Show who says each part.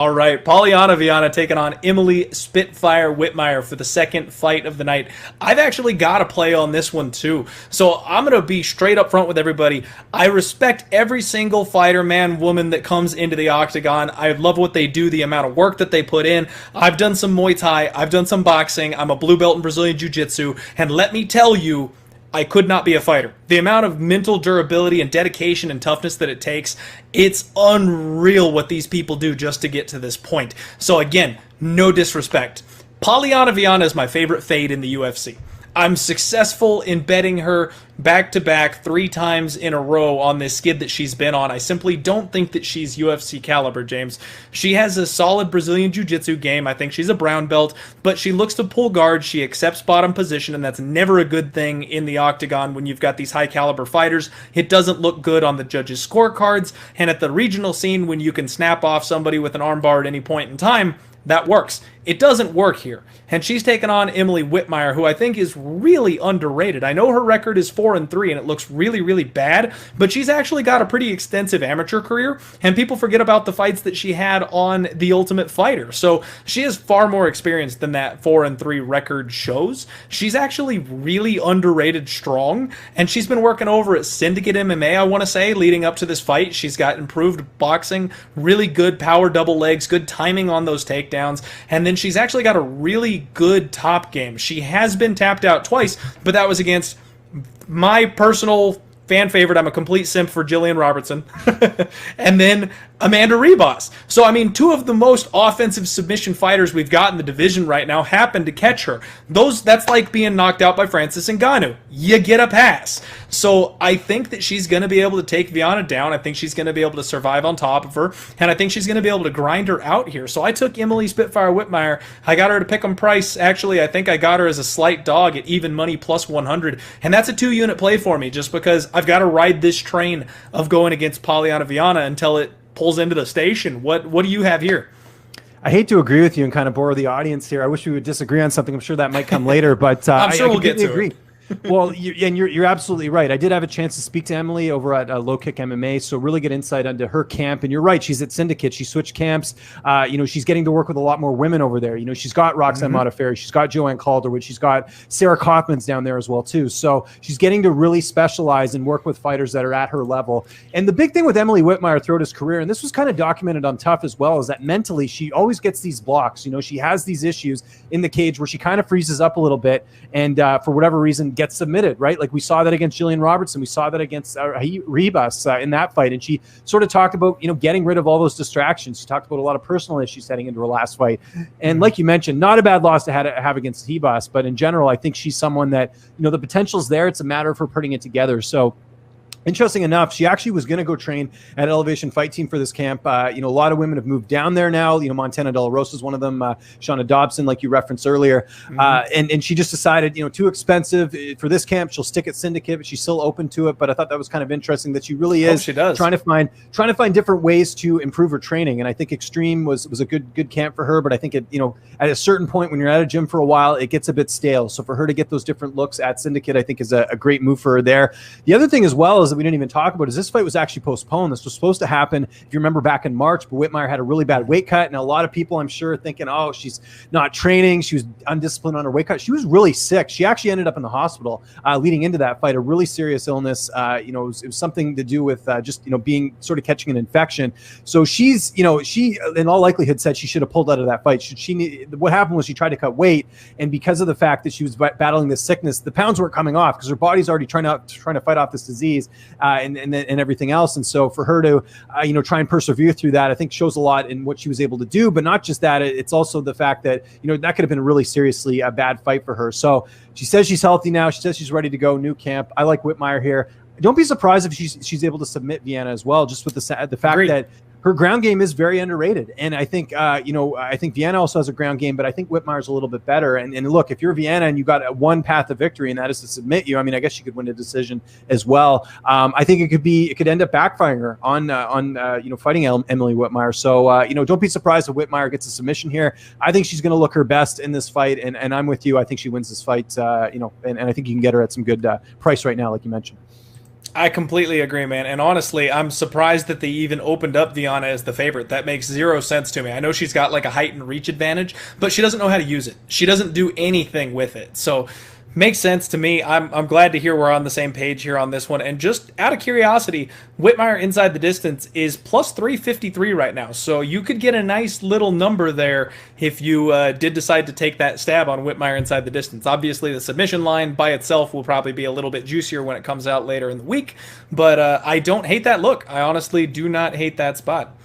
Speaker 1: All right, Polyana Viana taking on Emily Spitfire Whitmire for the second fight of the night. I've actually got a play on this one too. So I'm going to be straight up front with everybody. I respect every single fighter, man, woman that comes into the octagon. I love what they do, the amount of work that they put in. I've done some Muay Thai. I've done some boxing. I'm a blue belt in Brazilian Jiu-Jitsu. And let me tell you, I could not be a fighter. The amount of mental durability and dedication and toughness that it takes, it's unreal what these people do just to get to this point. So again, no disrespect. Polyana Viana is my favorite fade in the UFC. I'm successful in betting her back-to-back 3 times in a row on this skid that she's been on. I simply don't think that she's UFC caliber, James. She has a solid Brazilian Jiu-Jitsu game. I think she's a brown belt, but she looks to pull guard. She accepts bottom position, and that's never a good thing in the octagon when you've got these high-caliber fighters. It doesn't look good on the judges' scorecards, and at the regional scene, when you can snap off somebody with an armbar at any point in time, that works. It doesn't work here. And she's taken on Emily Whitmire, who I think is really underrated. I know her record is 4-3 and it looks really, really bad, but she's actually got a pretty extensive amateur career, and people forget about the fights that she had on The Ultimate Fighter. So she is far more experienced than that 4-3 record shows. She's actually really underrated strong, and she's been working over at Syndicate MMA, I want to say, leading up to this fight. She's got improved boxing, really good power double legs, good timing on those takedowns, and then she's actually got a really good top game. She has been tapped out twice, but that was against my personal fan favorite. I'm a complete simp for Jillian Robertson. And then Amanda Ribas. So, I mean, 2 of the most offensive submission fighters we've got in the division right now happen to catch her. That's like being knocked out by Francis Ngannou. You get a pass. So I think that she's going to be able to take Viana down. I think she's going to be able to survive on top of her, and I think she's going to be able to grind her out here. So I took Emily Spitfire Whitmire. I got her to pick 'em price. Actually, I think I got her as a slight dog at even money plus 100, and that's a 2-unit play for me just because I've got to ride this train of going against Polyana Viana until it pulls into the station. What do you have here?
Speaker 2: I hate to agree with you and kind of bore the audience here. I wish we would disagree on something. I'm sure that might come later, but
Speaker 1: I'm sure we'll get to
Speaker 2: agree.
Speaker 1: it.
Speaker 2: Well, you're absolutely right. I did have a chance to speak to Emily over at Low Kick MMA, so really good insight into her camp. And you're right, she's at Syndicate. She switched camps. She's getting to work with a lot more women over there. She's got Roxanne Modafferi, she's got Joanne Calderwood, she's got Sarah Kaufman's down there as well too. So she's getting to really specialize and work with fighters that are at her level. And the big thing with Emily Whitmire throughout his career, and this was kind of documented on Tough as well, is that mentally she always gets these blocks. She has these issues in the cage where she kind of freezes up a little bit and for whatever reason gets submitted, right? Like we saw that against Jillian Robertson. We saw that against Ribas in that fight. And she sort of talked about, getting rid of all those distractions. She talked about a lot of personal issues heading into her last fight. And like you mentioned, not a bad loss to have against Ribas, but in general, I think she's someone that, the potential's there. It's a matter of her putting it together. So interesting enough, she actually was going to go train at Elevation Fight Team for this camp. A lot of women have moved down there now. Montana De La Rosa is one of them. Shauna Dobson, like you referenced earlier. And she just decided, too expensive for this camp. She'll stick at Syndicate, but she's still open to it. But I thought that was kind of interesting that she really is trying to find different ways to improve her training. And I think Extreme was a good camp for her. But I think at a certain point when you're at a gym for a while, it gets a bit stale. So for her to get those different looks at Syndicate, I think is a great move for her there. The other thing as well is that we didn't even talk about is this fight was actually postponed. This was supposed to happen, if you remember, back in March, but Whitmire had a really bad weight cut, and a lot of people, I'm sure, thinking, oh, she's not training, she was undisciplined on her weight cut. She was really sick. She actually ended up in the hospital leading into that fight, a really serious illness. It was something to do with just being sort of catching an infection. So she's she in all likelihood said she should have pulled out of that fight. What happened was she tried to cut weight, and because of the fact that she was battling this sickness, the pounds weren't coming off because her body's already trying to fight off this disease. And everything else. And so for her to, try and persevere through that, I think shows a lot in what she was able to do. But not just that, it's also the fact that, that could have been a really seriously a bad fight for her. So she says she's healthy now. She says she's ready to go. New camp. I like Whitmire here. Don't be surprised if she's able to submit Viana as well, just with the fact that her ground game is very underrated. And I think, I think Viana also has a ground game, but I think Whitmire's a little bit better. And look, if you're Viana and you got one path of victory, and that is to submit you, I mean, I guess she could win a decision as well. I think it could end up backfiring her on fighting Emily Whitmire. So, don't be surprised if Whitmire gets a submission here. I think she's going to look her best in this fight. And I'm with you. I think she wins this fight, and I think you can get her at some good price right now, like you mentioned.
Speaker 1: I completely agree, man. And honestly, I'm surprised that they even opened up Viana as the favorite. That makes zero sense to me. I know she's got like a height and reach advantage, but she doesn't know how to use it. She doesn't do anything with it. So makes sense to me. I'm glad to hear we're on the same page here on this one. And just out of curiosity, Whitmire inside the distance is plus 353 right now. So you could get a nice little number there if you did decide to take that stab on Whitmire inside the distance. Obviously, the submission line by itself will probably be a little bit juicier when it comes out later in the week. But I don't hate that look. I honestly do not hate that spot.